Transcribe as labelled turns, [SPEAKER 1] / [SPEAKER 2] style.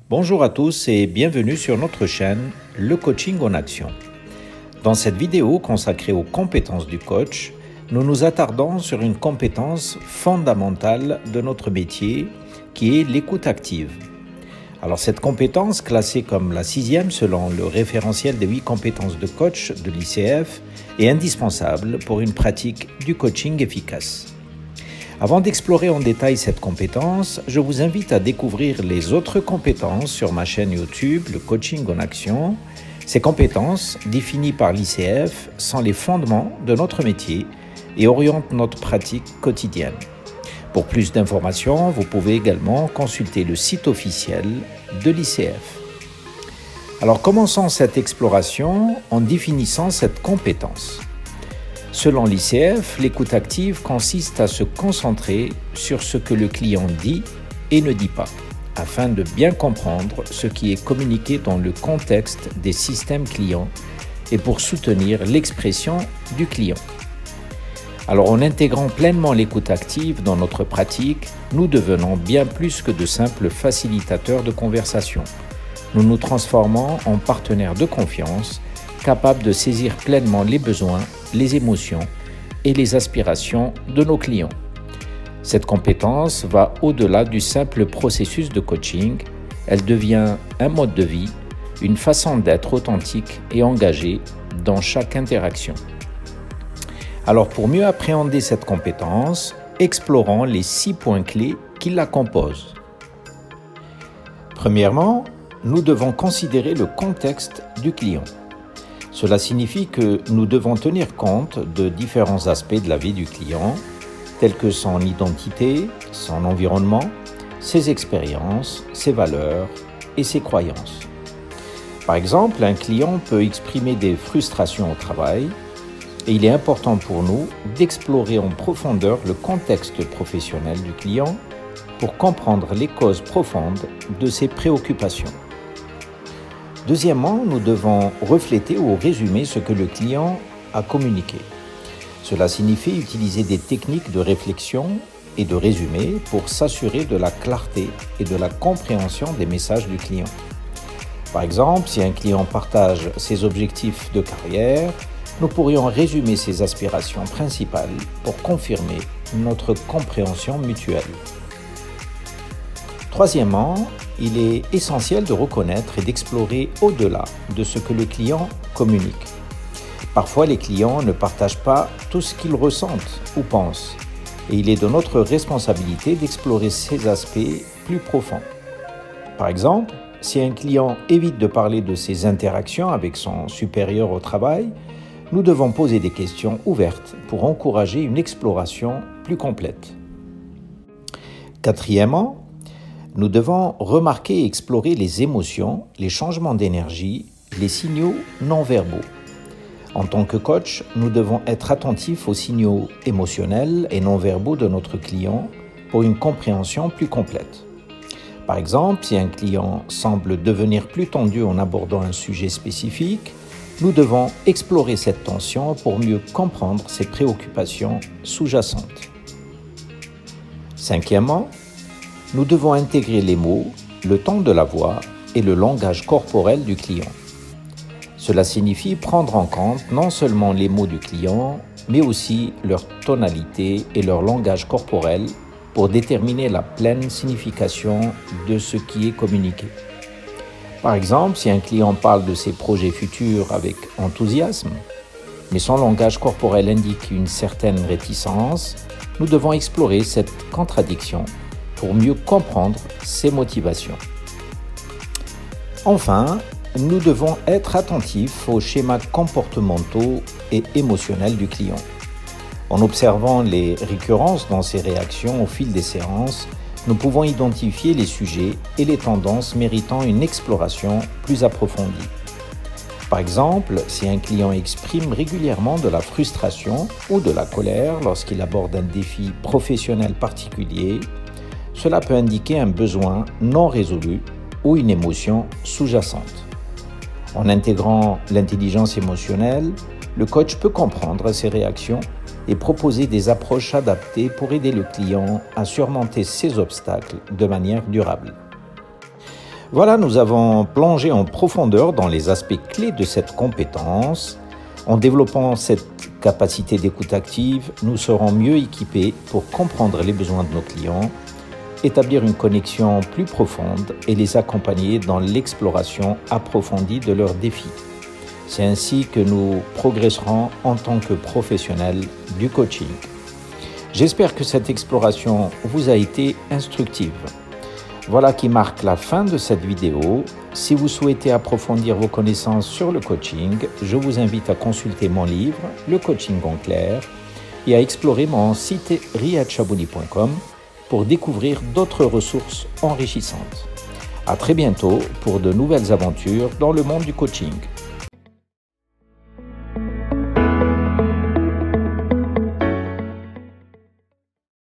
[SPEAKER 1] Bonjour à tous et bienvenue sur notre chaîne Le Coaching en Action. Dans cette vidéo consacrée aux compétences du coach, nous nous attardons sur une compétence fondamentale de notre métier qui est l'écoute active. Alors cette compétence, classée comme la 6e selon le référentiel des 8 compétences de coach de l'ICF, est indispensable pour une pratique du coaching efficace. Avant d'explorer en détail cette compétence, je vous invite à découvrir les autres compétences sur ma chaîne YouTube, le Coaching en Action. Ces compétences, définies par l'ICF, sont les fondements de notre métier et orientent notre pratique quotidienne. Pour plus d'informations, vous pouvez également consulter le site officiel de l'ICF. Alors commençons cette exploration en définissant cette compétence. Selon l'ICF, l'écoute active consiste à se concentrer sur ce que le client dit et ne dit pas, afin de bien comprendre ce qui est communiqué dans le contexte des systèmes clients et pour soutenir l'expression du client. Alors en intégrant pleinement l'écoute active dans notre pratique, nous devenons bien plus que de simples facilitateurs de conversation. Nous nous transformons en partenaires de confiance, capables de saisir pleinement les besoins, les émotions et les aspirations de nos clients. Cette compétence va au-delà du simple processus de coaching. Elle devient un mode de vie, une façon d'être authentique et engagé dans chaque interaction. Alors pour mieux appréhender cette compétence, explorons les 6 points clés qui la composent. Premièrement, nous devons considérer le contexte du client. Cela signifie que nous devons tenir compte de différents aspects de la vie du client, tels que son identité, son environnement, ses expériences, ses valeurs et ses croyances. Par exemple, un client peut exprimer des frustrations au travail et il est important pour nous d'explorer en profondeur le contexte professionnel du client pour comprendre les causes profondes de ses préoccupations. Deuxièmement, nous devons refléter ou résumer ce que le client a communiqué. Cela signifie utiliser des techniques de réflexion et de résumé pour s'assurer de la clarté et de la compréhension des messages du client. Par exemple, si un client partage ses objectifs de carrière, nous pourrions résumer ses aspirations principales pour confirmer notre compréhension mutuelle. Troisièmement, il est essentiel de reconnaître et d'explorer au-delà de ce que le client communique. Parfois, les clients ne partagent pas tout ce qu'ils ressentent ou pensent, et il est de notre responsabilité d'explorer ces aspects plus profonds. Par exemple, si un client évite de parler de ses interactions avec son supérieur au travail, nous devons poser des questions ouvertes pour encourager une exploration plus complète. Quatrièmement, nous devons remarquer et explorer les émotions, les changements d'énergie, les signaux non-verbaux. En tant que coach, nous devons être attentifs aux signaux émotionnels et non-verbaux de notre client pour une compréhension plus complète. Par exemple, si un client semble devenir plus tendu en abordant un sujet spécifique, nous devons explorer cette tension pour mieux comprendre ses préoccupations sous-jacentes. Cinquièmement, nous devons intégrer les mots, le ton de la voix et le langage corporel du client. Cela signifie prendre en compte non seulement les mots du client, mais aussi leur tonalité et leur langage corporel pour déterminer la pleine signification de ce qui est communiqué. Par exemple, si un client parle de ses projets futurs avec enthousiasme, mais son langage corporel indique une certaine réticence, nous devons explorer cette contradiction pour mieux comprendre ses motivations. Enfin, nous devons être attentifs aux schémas comportementaux et émotionnels du client. En observant les récurrences dans ses réactions au fil des séances, nous pouvons identifier les sujets et les tendances méritant une exploration plus approfondie. Par exemple, si un client exprime régulièrement de la frustration ou de la colère lorsqu'il aborde un défi professionnel particulier, cela peut indiquer un besoin non résolu ou une émotion sous-jacente. En intégrant l'intelligence émotionnelle, le coach peut comprendre ces réactions et proposer des approches adaptées pour aider le client à surmonter ces obstacles de manière durable. Voilà, nous avons plongé en profondeur dans les aspects clés de cette compétence. En développant cette capacité d'écoute active, nous serons mieux équipés pour comprendre les besoins de nos clients, établir une connexion plus profonde et les accompagner dans l'exploration approfondie de leurs défis. C'est ainsi que nous progresserons en tant que professionnels du coaching. J'espère que cette exploration vous a été instructive. Voilà qui marque la fin de cette vidéo. Si vous souhaitez approfondir vos connaissances sur le coaching, je vous invite à consulter mon livre, Le coaching en clair, et à explorer mon site riyadchabouni.com pour découvrir d'autres ressources enrichissantes. À très bientôt pour de nouvelles aventures dans le monde du coaching.